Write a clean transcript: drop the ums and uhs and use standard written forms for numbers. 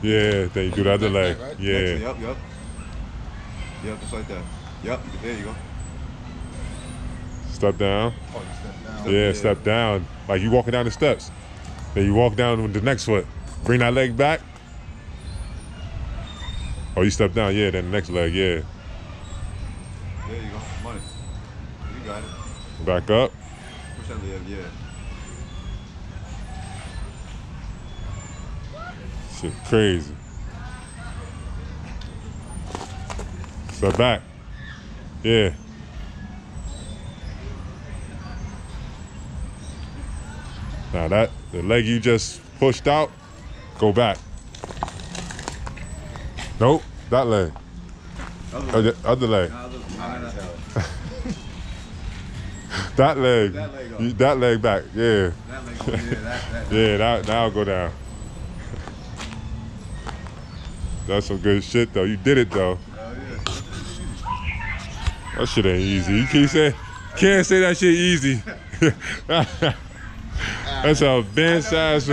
Yeah, then you do the other leg. Right? Yeah. Yep. Yep, just like that. Yep, there you go. Step down. Oh, you step down. Yeah, step down. Like you walking down the steps. Then you walk down with the next foot. Bring that leg back. Oh, you step down, yeah, then the next leg, yeah. There you go. Money. You got it. Back up. Push that leg, yeah. Shit, crazy. Step back. Yeah. Now that, the leg you just pushed out, go back. Nope, that leg. Other leg. That leg. That leg back, yeah. That leg over here, that. Yeah, that'll go down. That's some good shit though. You did it though. That shit ain't easy. You can't say that shit easy. That's a bench size.